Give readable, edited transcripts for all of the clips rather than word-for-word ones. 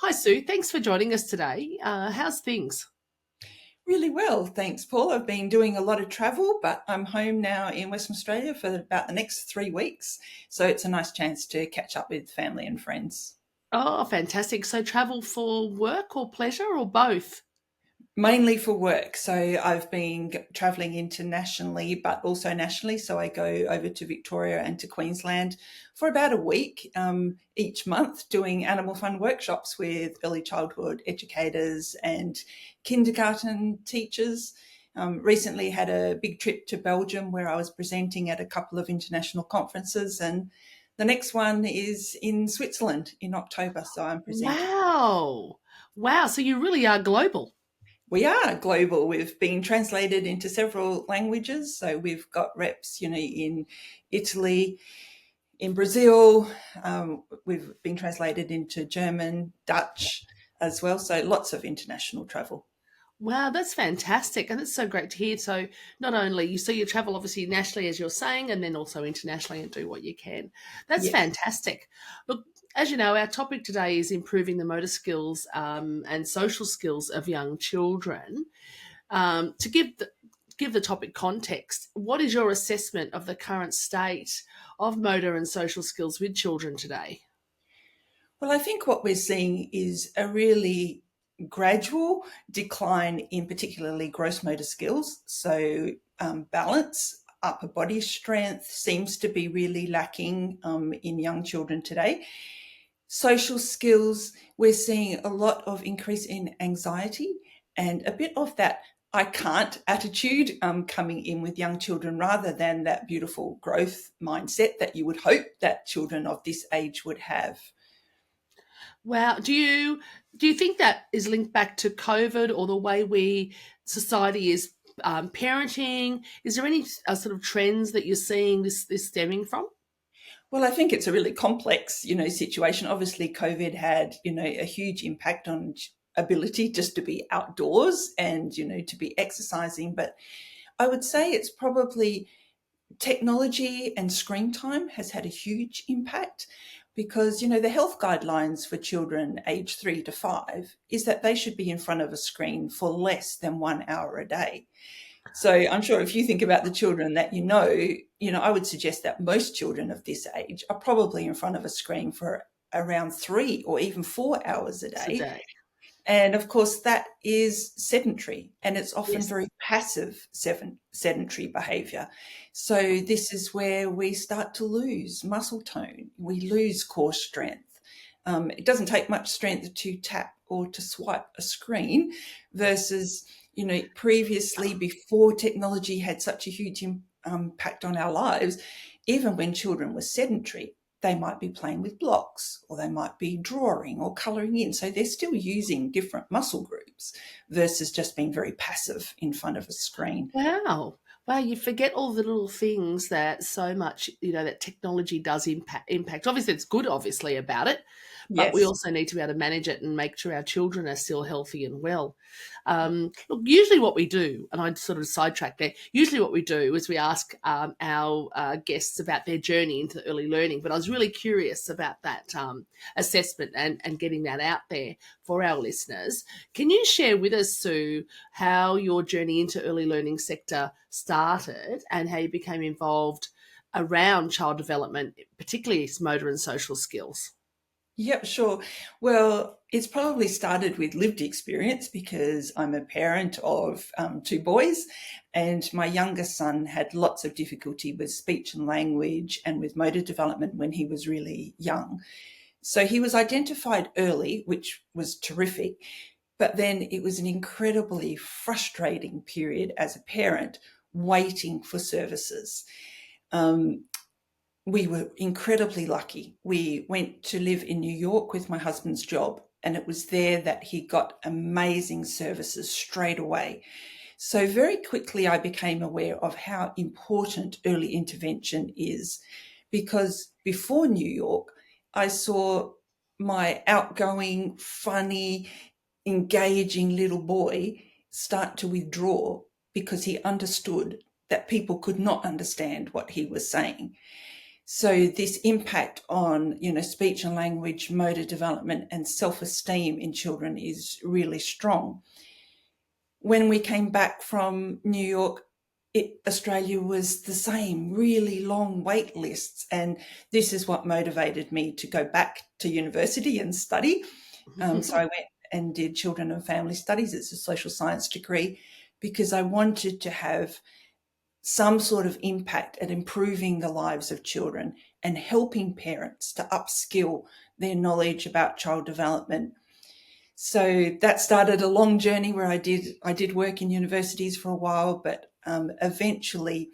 Hi, Sue. Thanks for joining us today. How's things? Really well, thanks, Paul. I've been doing a lot of travel, but I'm home now in Western Australia for about the next 3 weeks. So it's a nice chance to catch up with family and friends. Oh, fantastic. So, travel for work or pleasure or both? Mainly for work. So I've been traveling internationally, but also nationally. So I go over to Victoria and to Queensland for about a week each month doing animal fun workshops with early childhood educators and kindergarten teachers. Recently had a big trip to Belgium where I was presenting at a couple of international conferences, and the next one is in Switzerland in October. So I'm presenting. Wow. Wow. So, you really are global. We are global. We've been translated into several languages. So we've got reps, in Italy, in Brazil. We've been translated into German, Dutch as well. So lots of international travel. Wow, that's fantastic. And it's so great to hear. So, not only you travel obviously nationally, as you're saying, and then also internationally and do what you can. That's Yes. fantastic. Look, as you know, our topic today is improving the motor skills and social skills of young children. To give the topic context, what is your assessment of the current state of motor and social skills with children today? Well, I think what we're seeing is a really gradual decline in particularly gross motor skills. So, balance, upper body strength seems to be really lacking in young children today. Social skills, we're seeing a lot of increase in anxiety and a bit of that I can't attitude coming in with young children rather than that beautiful growth mindset that you would hope that children of this age would have. Wow, do you think that is linked back to COVID or the way we society is parenting? Is there any sort of trends that you're seeing this stemming from? Well, I think it's a really complex, situation. Obviously, COVID had, a huge impact on ability just to be outdoors and, to be exercising. But I would say it's probably technology and screen time has had a huge impact because, the health guidelines for children aged 3 to 5 is that they should be in front of a screen for less than 1 hour a day. So I'm sure if you think about the children that I would suggest that most children of this age are probably in front of a screen for around 3 or even 4 hours a day. Today? And of course, that is sedentary and it's often Yes. very passive sedentary behavior. So, this is where we start to lose muscle tone, we lose core strength. It doesn't take much strength to tap or to swipe a screen versus, previously, before technology had such a huge impact on our lives, even when children were sedentary, they might be playing with blocks or they might be drawing or colouring in. So they're still using different muscle groups versus just being very passive in front of a screen. Wow. Wow, you forget all the little things that so much, that technology does impact. Obviously, it's good, obviously, about it, but we Yes. also need to be able to manage it and make sure our children are still healthy and well. Look, usually what we do, and I'd sort of sidetrack there, usually what we do is we ask our guests about their journey into early learning, but I was really curious about that assessment and getting that out there for our listeners. Can you share with us, Sue, how your journey into early learning sector started and how you became involved around child development, particularly motor and social skills? Yep, sure. Well, it's probably started with lived experience because I'm a parent of 2 boys, and my youngest son had lots of difficulty with speech and language and with motor development when he was really young. So he was identified early, which was terrific. But then it was an incredibly frustrating period as a parent waiting for services. Um, we were incredibly lucky. We went to live in New York with my husband's job, and it was there that he got amazing services straight away. So, very quickly, I became aware of how important early intervention is because before New York, I saw my outgoing, funny, engaging little boy start to withdraw because he understood that people could not understand what he was saying. So this impact on, speech and language, motor development and self-esteem in children is really strong. When we came back from New York, Australia was the same, really long wait lists. And this is what motivated me to go back to university and study. So I went and did children and family studies. It's a social science degree because I wanted to have some sort of impact at improving the lives of children and helping parents to upskill their knowledge about child development. So that started a long journey where I did work in universities for a while, but eventually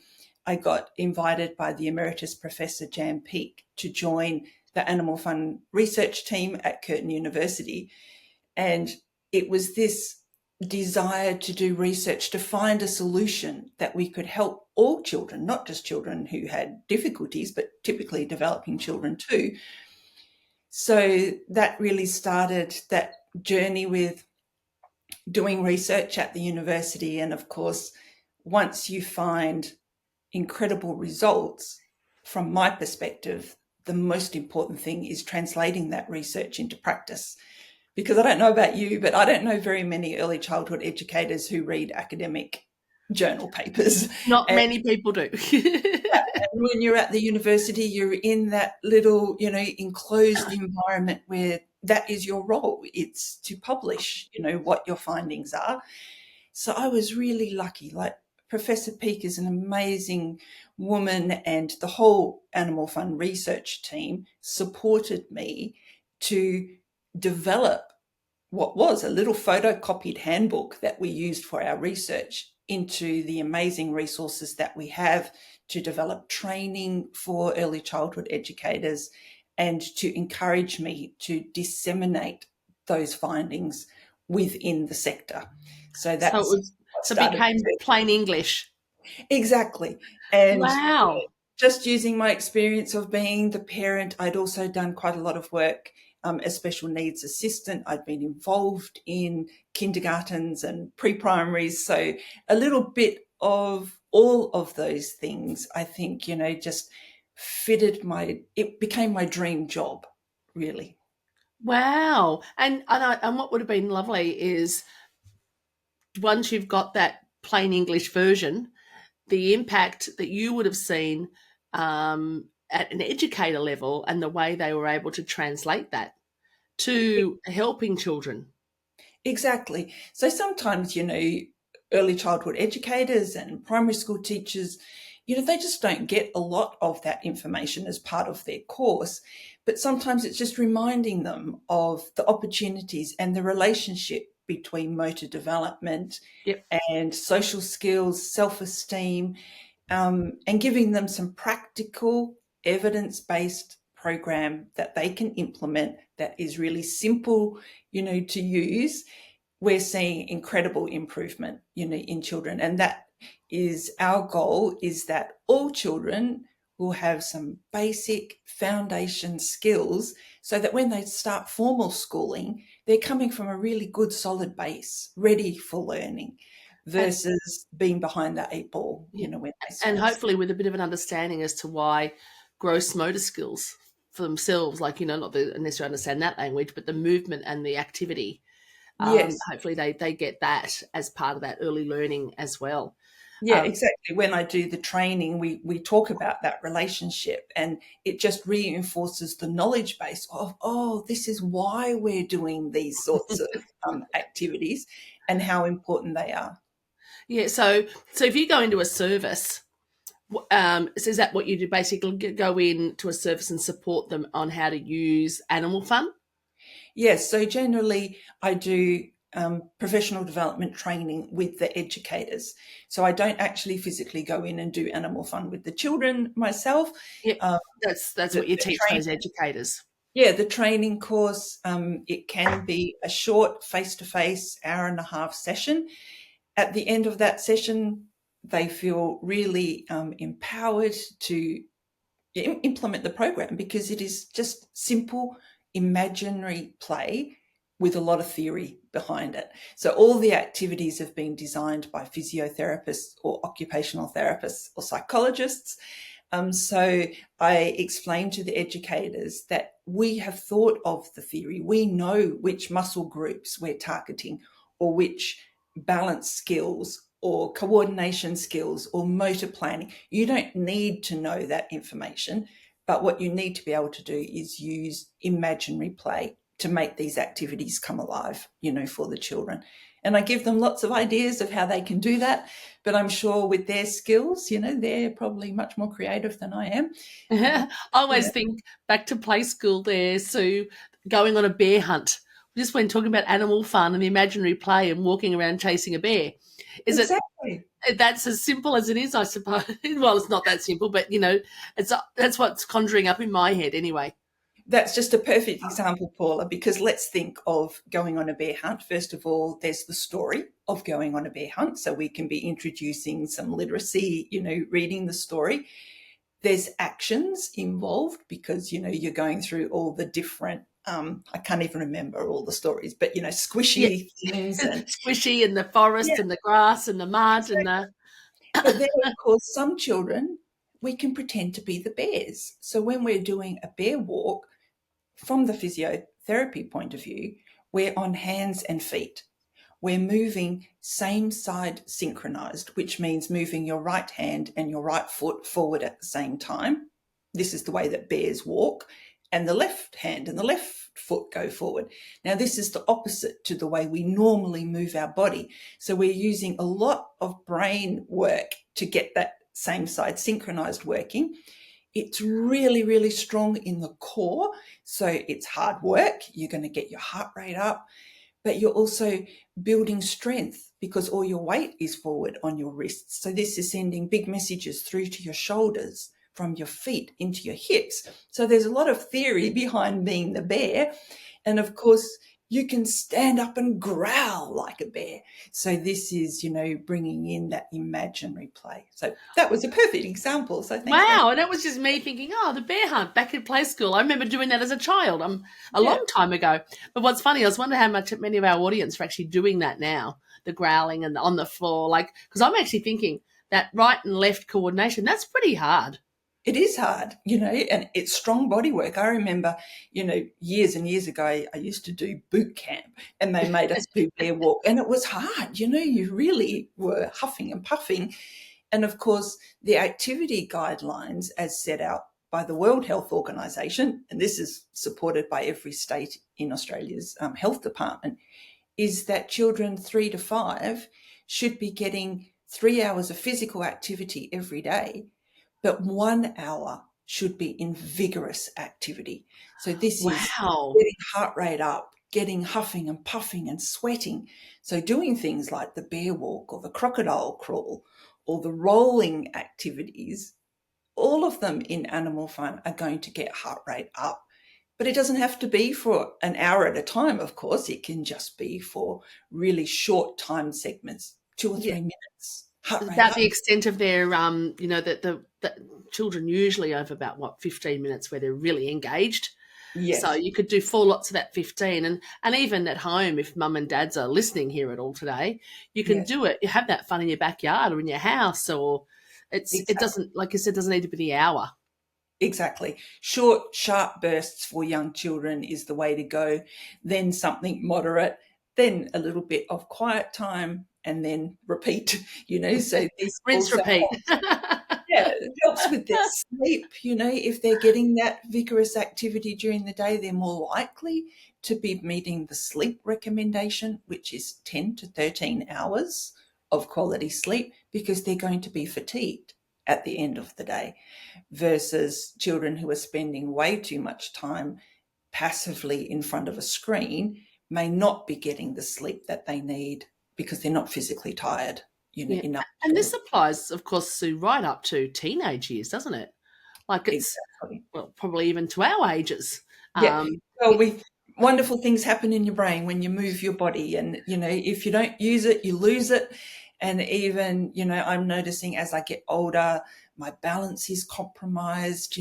I got invited by the Emeritus Professor Jan Peake to join the Animal Fun research team at Curtin University. And it was this desire to do research to find a solution that we could help all children, not just children who had difficulties, but typically developing children too. So that really started that journey with doing research at the university. And of course, once you find incredible results, from my perspective, the most important thing is translating that research into practice. Because I don't know about you, but I don't know very many early childhood educators who read academic journal papers. Not And many people do. when you're at the university, you're in that little, enclosed environment where that is your role. It's to publish, what your findings are. So I was really lucky. Like Professor Peake is an amazing woman, and the whole Animal Fun research team supported me to develop what was a little photocopied handbook that we used for our research into the amazing resources that we have to develop training for early childhood educators and to encourage me to disseminate those findings within the sector. So So that's what it started. became plain English. Exactly. And Wow. just using my experience of being the parent, I'd also done quite a lot of work as special needs assistant. I'd been involved in kindergartens and pre-primaries. So a little bit of all of those things, I think, just it became my dream job, really. Wow. And what would have been lovely is once you've got that plain English version, the impact that you would have seen at an educator level and the way they were able to translate that to helping children. Exactly. So sometimes, early childhood educators and primary school teachers, they just don't get a lot of that information as part of their course. But sometimes it's just reminding them of the opportunities and the relationship between motor development Yep. and social skills, self-esteem, and giving them some practical, evidence-based program that they can implement that is really simple, to use. We're seeing incredible improvement, in children. And that is our goal, is that all children will have some basic foundation skills so that when they start formal schooling, they're coming from a really good solid base, ready for learning, versus being behind the eight ball, when they And start. hopefully with a bit of an understanding as to why gross motor skills for themselves, like, not necessarily understand that language, but the movement and the activity, Yes. hopefully they get that as part of that early learning as well. Yeah, exactly. When I do the training, we talk about that relationship, and it just reinforces the knowledge base of, oh, this is why we're doing these sorts of activities and how important they are. Yeah, so if you go into a service, so is that what you do? Basically, go into a service and support them on how to use Animal Fun? Yes, so generally I do professional development training with the educators. So I don't actually physically go in and do Animal Fun with the children myself. Yep, Um, that's the, what you the teach train, those educators. yeah, the training course, it can be a short face-to-face hour-and-a-half session. At the end of that session, they feel really empowered to implement the program because it is just simple, imaginary play with a lot of theory behind it. So all the activities have been designed by physiotherapists or occupational therapists or psychologists. So I explained to the educators that we have thought of the theory. We know which muscle groups we're targeting, or which balance skills or coordination skills or motor planning. You don't need to know that information, but what you need to be able to do is use imaginary play to make these activities come alive, for the children. And I give them lots of ideas of how they can do that. But I'm sure with their skills, they're probably much more creative than I am. I always Yeah, think back to play school there, Sue, going on a bear hunt. Just when talking about animal fun and imaginary play and walking around chasing a bear. Is it exactly. that's as simple as it is, I suppose. Well, it's not that simple, but that's what's conjuring up in my head anyway. That's just a perfect example, Paula, because let's think of going on a bear hunt. First of all, there's the story of going on a bear hunt. So we can be introducing some literacy, reading the story. There's actions involved because, you're going through all the different, I can't even remember all the stories, but, Yeah, squishy things and squishy in the forest yeah, and the grass and the mud and exactly. the But then, of course, some children, we can pretend to be the bears. So when we're doing a bear walk, from the physiotherapy point of view, we're on hands and feet. We're moving same side synchronized, which means moving your right hand and your right foot forward at the same time. This is the way that bears walk, and the left hand and the left foot go forward. Now, this is the opposite to the way we normally move our body. So we're using a lot of brain work to get that same side synchronized working. It's really, really strong in the core. So it's hard work. You're going to get your heart rate up, but you're also building strength because all your weight is forward on your wrists. So this is sending big messages through to your shoulders, from your feet into your hips. So there's a lot of theory behind being the bear. And of course, you can stand up and growl like a bear. So this is, bringing in that imaginary play. So that was a perfect example. So thanks very much. wow. And that was just me thinking, oh, the bear hunt back in play school. I remember doing that as a child, a Yeah, long time ago. But what's funny, I was wondering how much many of our audience are actually doing that now, the growling and on the floor. Like, because I'm actually thinking that right and left coordination, that's pretty hard. it is hard, and it's strong body work. I remember, years and years ago, I used to do boot camp and they made us do bear walk and it was hard. You really were huffing and puffing. And of course, the activity guidelines as set out by the World Health Organization, and this is supported by every state in Australia's health department, is that children 3 to 5 should be getting 3 hours of physical activity every day, but 1 hour should be in vigorous activity. So this is Wow. getting heart rate up, getting huffing and puffing and sweating. So doing things like the bear walk or the crocodile crawl or the rolling activities, all of them in Animal Fun are going to get heart rate up. But it doesn't have to be for an hour at a time, of course. It can just be for really short time segments, 2 or 3 minutes, heart rate About up. the extent of their that the children usually have about 15 minutes where they're really engaged, so Yes, you could do 4 lots of that 15. And even at home, if mum and dads are listening here at all today, you can yes, do it. You have that fun in your backyard or in your house, or it exactly. doesn't, like you said, doesn't need to be the hour. Exactly. Short, sharp bursts for young children is the way to go. Then something moderate, then a little bit of quiet time, and then repeat, So this Rinse, also repeat. helps. Yeah, it helps with their sleep. If they're getting that vigorous activity during the day, they're more likely to be meeting the sleep recommendation, which is 10 to 13 hours of quality sleep, because they're going to be fatigued at the end of the day, versus children who are spending way too much time passively in front of a screen may not be getting the sleep that they need because they're not physically tired, Yeah, enough and to this applies, of course, Sue, right up to teenage years, doesn't it? Like it's, exactly. well, probably even to our ages. Yeah. Um, Well, wonderful things happen in your brain when you move your body, and if you don't use it, you lose it. And even, I'm noticing as I get older, my balance is compromised,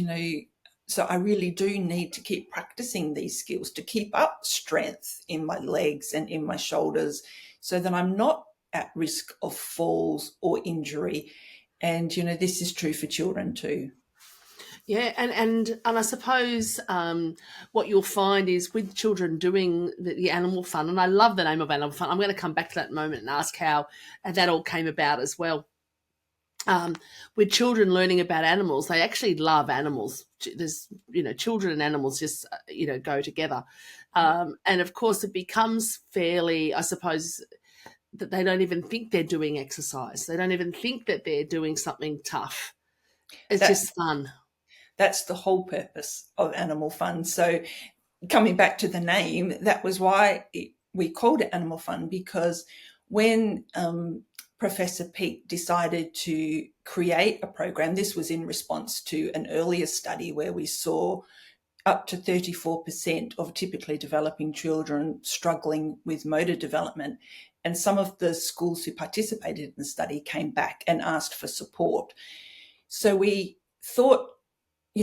so I really do need to keep practicing these skills to keep up strength in my legs and in my shoulders so that I'm not at risk of falls or injury. And, this is true for children too. Yeah, and I suppose what you'll find is with children doing the animal fun, and I love the name of animal fun. I'm going to come back to that moment and ask how that all came about as well. With children learning about animals, they actually love animals. There's, children and animals just, go together. And of course, it becomes fairly, I suppose, that they don't even think they're doing exercise. They don't even think that they're doing something tough. It's That just fun. that's the whole purpose of Animal Fun. So coming back to the name, that was why we called it Animal Fun, because when Professor Peake decided to create a program, this was in response to an earlier study where we saw up to 34% of typically developing children struggling with motor development. And some of the schools who participated in the study came back and asked for support. So we thought,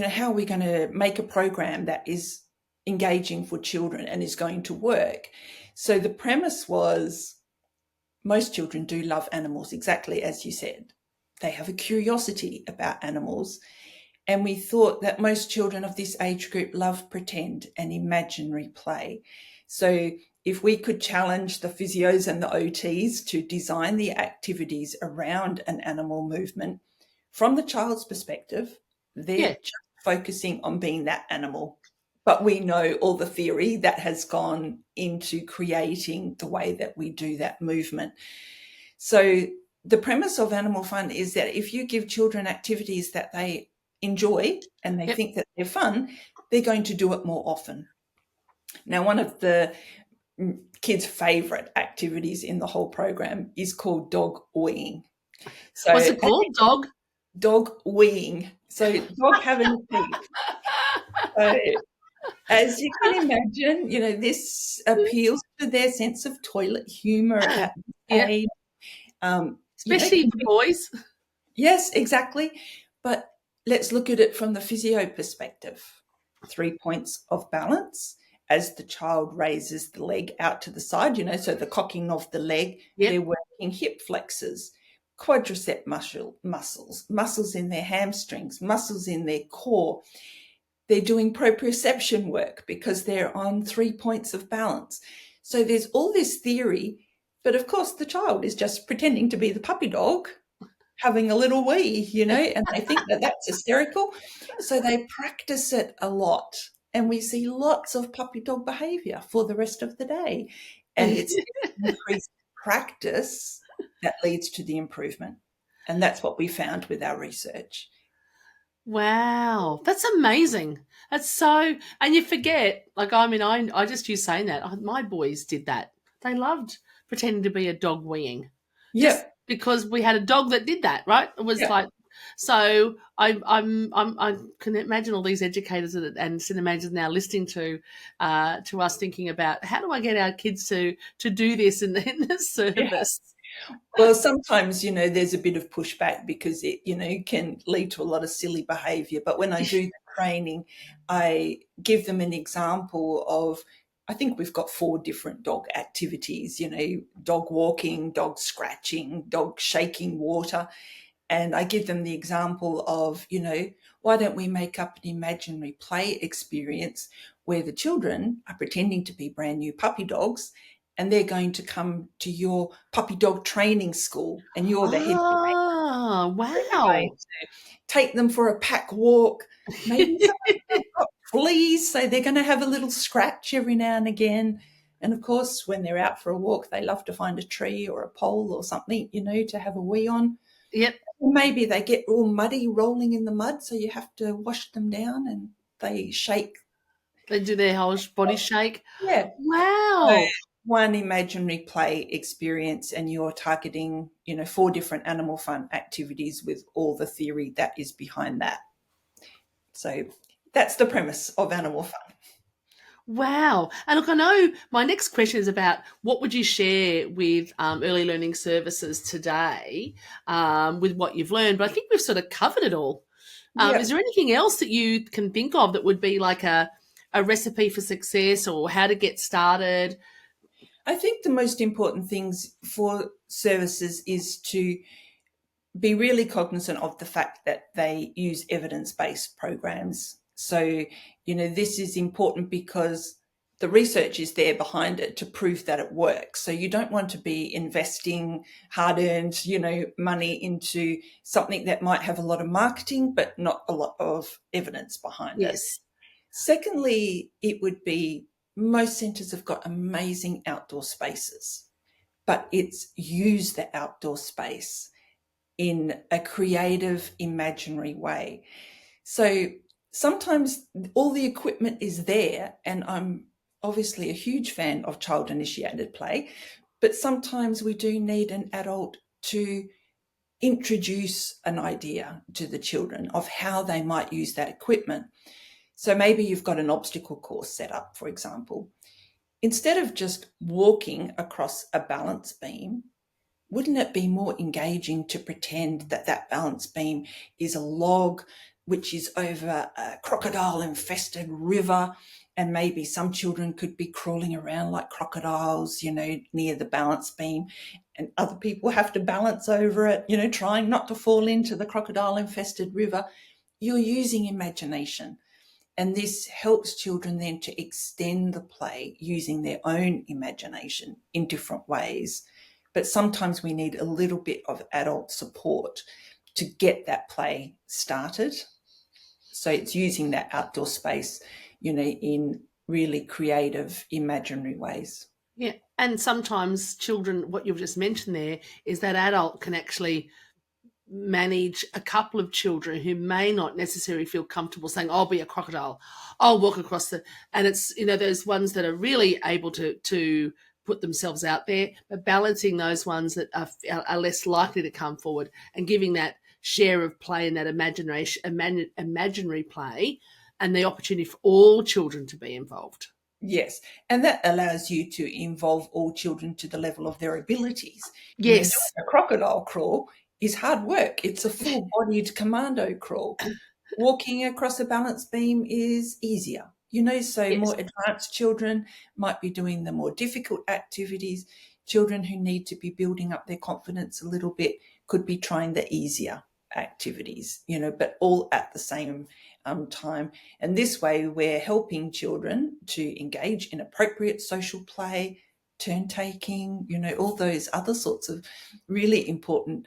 how are we going to make a program that is engaging for children and is going to work? So the premise was most children do love animals, exactly as you said. They have a curiosity about animals. And we thought that most children of this age group love pretend and imaginary play. So if we could challenge the physios and the OTs to design the activities around an animal movement from the child's perspective, they're Yeah. just focusing on being that animal. But we know all the theory that has gone into creating the way that we do that movement. So the premise of Animal Fun is that if you give children activities that they enjoy and they Yep. think that they're fun, they're going to do it more often. Now, one of the kids' favorite activities in the whole program is called dog weeing. What's So it called? Dog? dog weeing. So dog having a pee. So as you can imagine, this appeals to their sense of toilet humor at this Yeah. age. Especially Can for be, boys. yes, exactly. But let's look at it from the physio perspective. 3 points of balance as the child raises the leg out to the side, so the cocking of the leg, they're Yep. working hip flexors, quadricep muscles in their hamstrings, muscles in their core. They're doing proprioception work because they're on 3 points of balance. So there's all this theory, but of course the child is just pretending to be the puppy dog having a little wee, and they think that that's hysterical. So they practice it a lot. And we see lots of puppy dog behavior for the rest of the day. And it's increased practice that leads to the improvement. And that's what we found with our research. Wow, that's amazing. That's so, and you forget, like, I mean, I just use saying that. My boys did that. They loved pretending to be a dog weeing just Yep. because we had a dog that did that, right? It was Yep. like, so I can imagine all these educators and cinemas now listening to us thinking about how do I get our kids to do this in the Yeah. service? Well, sometimes, there's a bit of pushback because it, can lead to a lot of silly behavior. But when I do the training, I give them an example of, I think we've got 4 different dog activities, dog walking, dog scratching, dog shaking water. And I give them the example of, why don't we make up an imaginary play experience where the children are pretending to be brand new puppy dogs and they're going to come to your puppy dog training school and you're the head trainer. Oh, You're going wow. to take them for a pack walk. Maybe some of them have got fleas, so they're going to have a little scratch every now and again. And of course, when they're out for a walk, they love to find a tree or a pole or something, to have a wee on. Yep. Maybe they get all muddy rolling in the mud, so you have to wash them down and they shake. They do their whole body shake. Yeah. So Wow. one imaginary play experience, and you're targeting, 4 different animal fun activities with all the theory that is behind that. So that's the premise of Animal Fun. Wow. And look, I know my next question is about what would you share with early learning services today with what you've learned? But I think we've sort of covered it all. Yeah. Is there anything else that you can think of that would be like a recipe for success or how to get started? I think the most important things for services is to be really cognizant of the fact that they use evidence-based programs. So, this is important because the research is there behind it to prove that it works. So you don't want to be investing hard-earned, money into something that might have a lot of marketing, but not a lot of evidence behind it. Yes. Secondly, it would be most centres have got amazing outdoor spaces, but it's use the outdoor space in a creative, imaginary way. So sometimes all the equipment is there, and I'm obviously a huge fan of child-initiated play, but sometimes we do need an adult to introduce an idea to the children of how they might use that equipment. So maybe you've got an obstacle course set up, for example. Instead of just walking across a balance beam, wouldn't it be more engaging to pretend that that balance beam is a log which is over a crocodile-infested river, and maybe some children could be crawling around like crocodiles, near the balance beam, and other people have to balance over it, trying not to fall into the crocodile-infested river. You're using imagination. And this helps children then to extend the play using their own imagination in different ways. But sometimes we need a little bit of adult support to get that play started. So it's using that outdoor space, in really creative, imaginary ways. Yeah. And sometimes children, what you've just mentioned there, is that adult can actually manage a couple of children who may not necessarily feel comfortable saying, I'll be a crocodile, I'll walk across and it's, those ones that are really able to put themselves out there, but balancing those ones that are less likely to come forward and giving that share of play and that imaginary play and the opportunity for all children to be involved. Yes, and that allows you to involve all children to the level of their abilities. Yes. Doing a crocodile crawl is hard work. It's a full-bodied commando crawl. Walking across a balance beam is easier. So Yes. more advanced children might be doing the more difficult activities. Children who need to be building up their confidence a little bit could be trying the easier activities, but all at the same time. And this way we're helping children to engage in appropriate social play, turn taking, all those other sorts of really important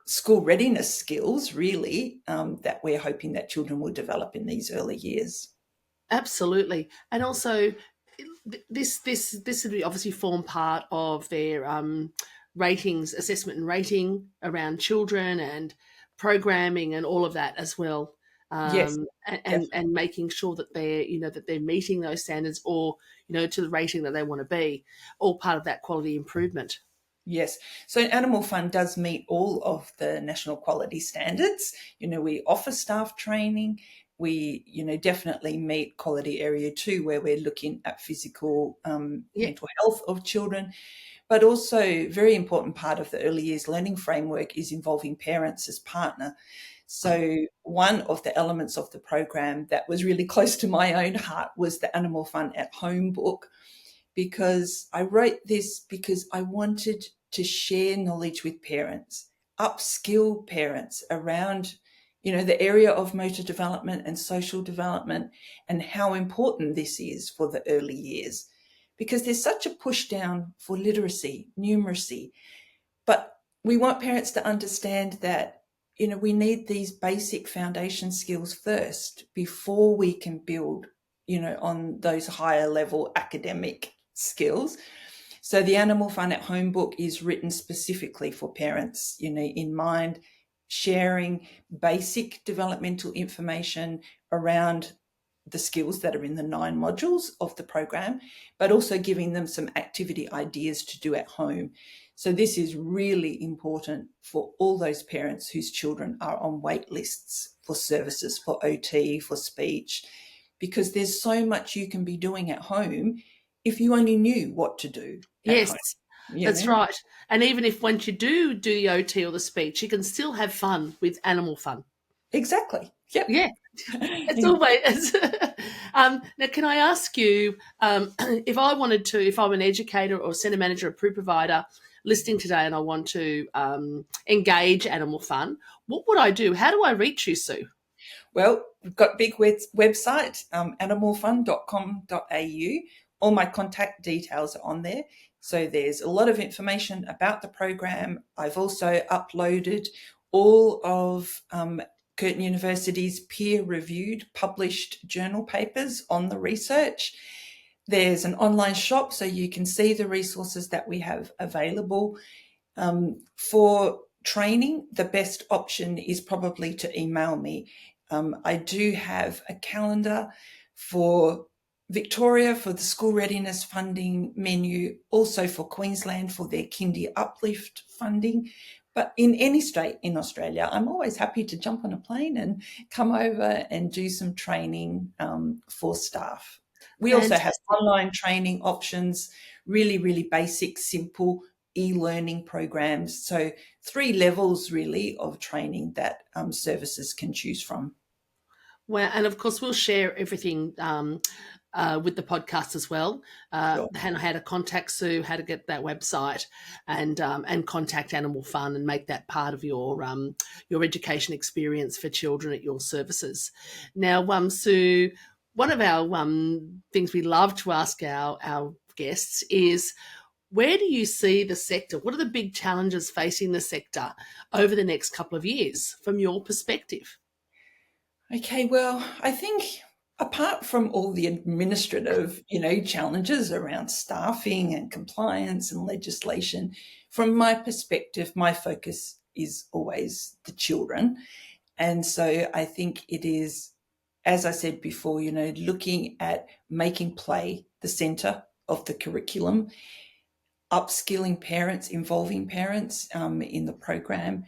school readiness skills, really, that we're hoping that children will develop in these early years. Absolutely. And also this would obviously form part of their ratings, assessment and rating around children and programming and all of that as well. Yes, And making sure that they're meeting those standards or to the rating that they want to be, all part of that quality improvement. Yes. So Animal Fun does meet all of the national quality standards. We offer staff training. We, definitely meet quality area 2, where we're looking at physical, mental health of children. But also, very important part of the early years learning framework is involving parents as partner. So one of the elements of the program that was really close to my own heart was the Animal Fun at Home book, because I wrote this because I wanted to share knowledge with parents, upskill parents around, the area of motor development and social development and how important this is for the early years. Because there's such a push down for literacy, numeracy, but we want parents to understand that, we need these basic foundation skills first before we can build, on those higher level academic skills. So the Animal Fun at Home book is written specifically for parents, in mind, sharing basic developmental information around the skills that are in the 9 modules of the program, but also giving them some activity ideas to do at home. So this is really important for all those parents whose children are on wait lists for services, for OT, for speech, because there's so much you can be doing at home if you only knew what to do at Yes, home. that's right. And even if once you do the OT or the speech, you can still have fun with Animal Fun. Exactly. Yep. Yeah, It's always. Now, can I ask you, if I wanted to, if I'm an educator or centre manager or proof provider listening today and I want to engage Animal Fun, what would I do? How do I reach you, Sue? Well, we've got a big website, animalfun.com.au. All my contact details are on there. So there's a lot of information about the program. I've also uploaded all of Curtin University's peer-reviewed, published journal papers on the research. There's an online shop so you can see the resources that we have available. For training, the best option is probably to email me. I do have a calendar for Victoria for the school readiness funding menu, also for Queensland for their Kindy Uplift funding. But in any state in Australia, I'm always happy to jump on a plane and come over and do some training for staff. We also have Fantastic. online training options, really, really basic, simple e-learning programs. So 3 levels really of training that services can choose from. Well, and of course, we'll share everything with the podcast as well, Sure. and how to contact Sue, how to get that website, and contact Animal Fun and make that part of your education experience for children at your services. Now, Sue, one of our things we love to ask our guests is, where do you see the sector? What are the big challenges facing the sector over the next couple of years from your perspective? Okay, well, I think apart from all the administrative, challenges around staffing and compliance and legislation, from my perspective, my focus is always the children. And so I think it is, as I said before, looking at making play the centre of the curriculum, upskilling parents, involving parents in the program,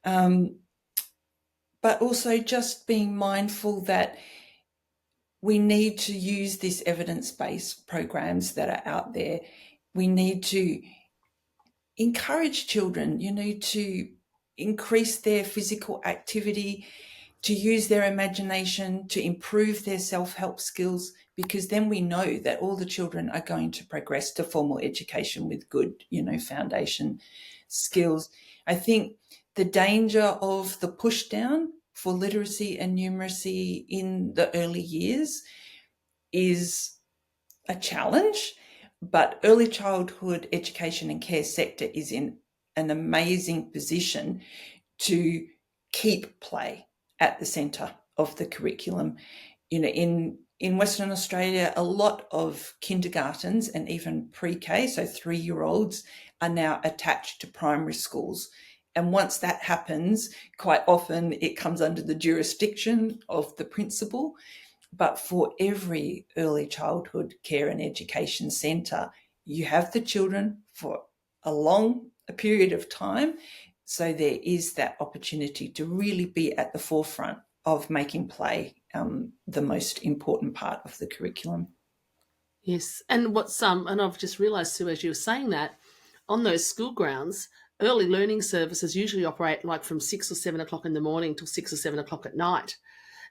but also just being mindful that we need to use these evidence-based programs that are out there. We need to encourage children, to increase their physical activity, to use their imagination, to improve their self-help skills, because then we know that all the children are going to progress to formal education with good, foundation skills. I think the danger of the push down for literacy and numeracy in the early years is a challenge, but early childhood education and care sector is in an amazing position to keep play at the centre of the curriculum. In Western Australia, a lot of kindergartens and even pre-K, so 3-year-olds, are now attached to primary schools. And once that happens, quite often it comes under the jurisdiction of the principal. But for every early childhood care and education centre, you have the children for a period of time. So there is that opportunity to really be at the forefront of making play the most important part of the curriculum. Yes, and and I've just realised, Sue, as you were saying that, on those school grounds, early learning services usually operate like from 6 or 7 o'clock in the morning till 6 or 7 o'clock at night,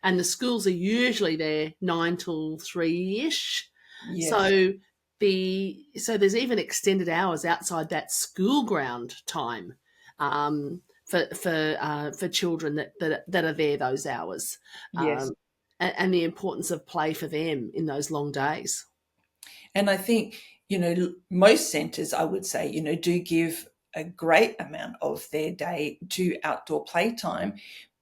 and the schools are usually there 9 till 3 ish. Yes, So there's even extended hours outside that school ground time for children that are there those hours, yes. um, and the importance of play for them in those long days. And I think, most centres, I would say, do give a great amount of their day to outdoor playtime,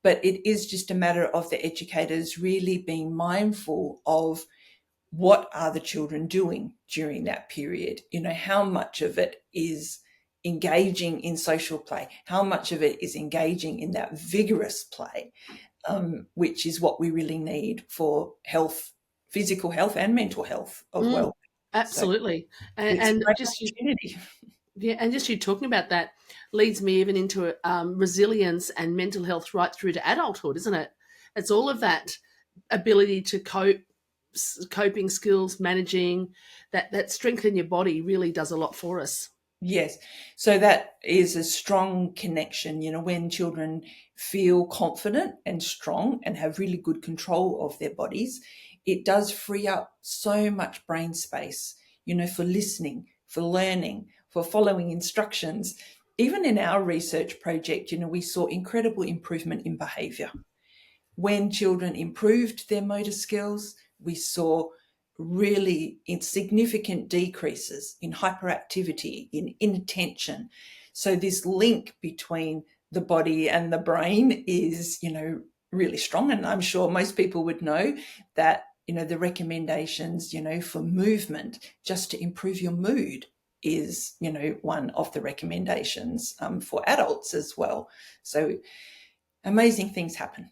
but it is just a matter of the educators really being mindful of what are the children doing during that period. How much of it is engaging in social play? How much of it is engaging in that vigorous play, which is what we really need for health, physical health and mental health of Mm, well. So absolutely, it's a and great just you, opportunity. yeah, and just you talking about that leads me even into resilience and mental health right through to adulthood, isn't it? It's all of that ability to cope, coping skills, managing that strength in your body really does a lot for us. Yes. So that is a strong connection, when children feel confident and strong and have really good control of their bodies, it does free up so much brain space, for listening, for learning, for following instructions. Even in our research project, we saw incredible improvement in behavior. When children improved their motor skills, we saw really significant decreases in hyperactivity, in inattention. So this link between the body and the brain is, really strong. And I'm sure most people would know that, the recommendations, for movement just to improve your mood is, one of the recommendations for adults as well. So amazing things happen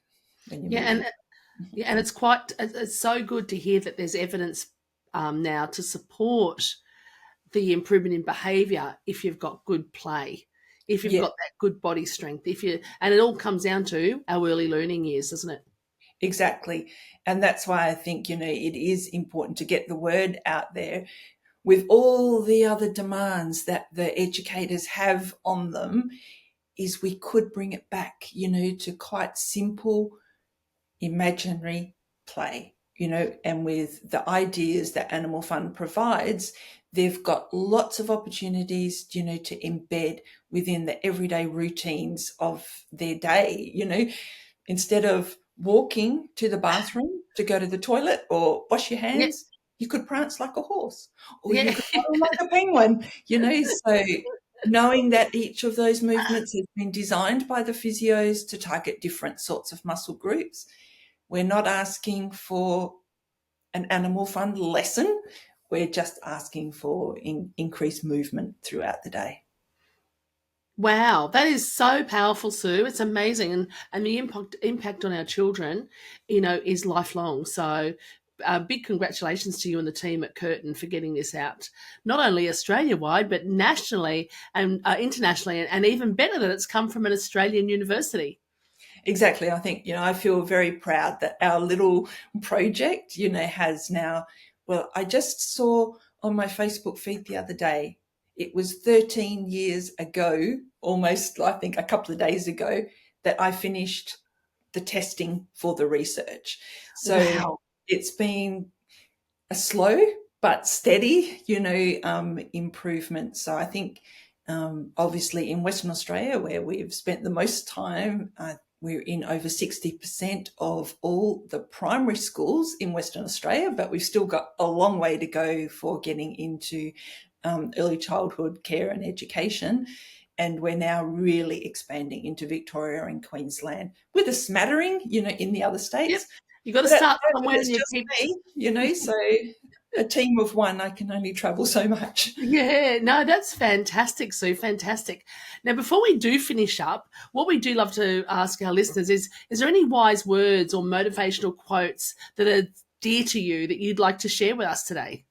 when you Yeah, move. and it's so good to hear that there's evidence now to support the improvement in behaviour if you've got good play, if you've Yeah, got that good body strength, and it all comes down to our early learning years, doesn't it? exactly. And that's why I think, it is important to get the word out there with all the other demands that the educators have on them, is we could bring it back, to quite simple imaginary play, and with the ideas that Animal Fun provides, they've got lots of opportunities, to embed within the everyday routines of their day, instead of walking to the bathroom to go to the toilet or wash your Yeah, hands, you could prance like a horse or you yeah, could waddle like a penguin, So knowing that each of those movements has been designed by the physios to target different sorts of muscle groups. We're not asking for an Animal Fun lesson. We're just asking for increased movement throughout the day. Wow, that is so powerful, Sue. It's amazing, and the impact on our children, is lifelong. So, big congratulations to you and the team at Curtin for getting this out, not only Australia wide but nationally and internationally, and even better that it's come from an Australian university. Exactly. I think, I feel very proud that our little project, has now, well, I just saw on my Facebook feed the other day, it was 13 years ago, almost, I think a couple of days ago, that I finished the testing for the research. So Wow. it's been a slow but steady, improvement. So I think, obviously, in Western Australia, where we've spent the most time, we're in over 60% of all the primary schools in Western Australia, but we've still got a long way to go for getting into early childhood care and education. And we're now really expanding into Victoria and Queensland with a smattering, in the other Yep. states. You got to But at start the moment, somewhere, it's and you just keep. me, so a team of one, I can only travel so much. Yeah, no, that's fantastic, Sue. Fantastic. Now, before we do finish up, what we do love to ask our listeners is there any wise words or motivational quotes that are dear to you that you'd like to share with us today?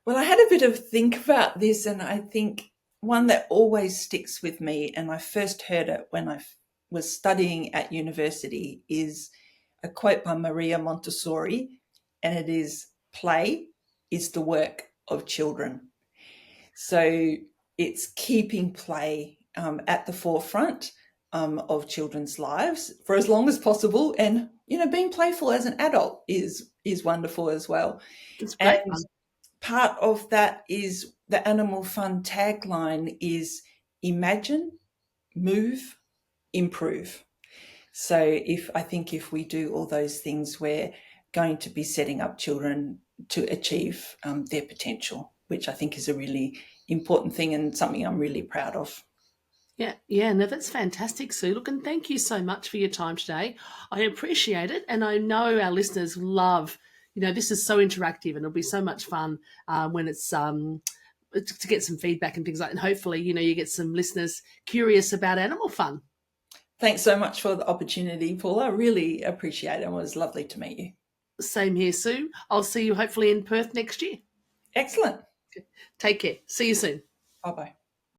Well, I had a bit of think about this, and I think one that always sticks with me, and I first heard it when I was studying at university, is a quote by Maria Montessori, and it is, "Play is the work of children." So it's keeping play at the forefront of children's lives for as long as possible, and being playful as an adult is wonderful as well. It's great And fun. part of that is the Animal Fun tagline is imagine, move, improve. So if we do all those things, we're going to be setting up children to achieve their potential, which I think is a really important thing and something I'm really proud of. Yeah, yeah, no, that's fantastic, Sue. Look, and thank you so much for your time today. I appreciate it, and I know our listeners love. This is so interactive, and it'll be so much fun when it's to get some feedback and things like. And hopefully, you get some listeners curious about animal fun. Thanks so much for the opportunity, Paula. I really appreciate it. It was lovely to meet you. Same here, Sue. I'll see you hopefully in Perth next year. Excellent. Take care. See you soon. Bye bye.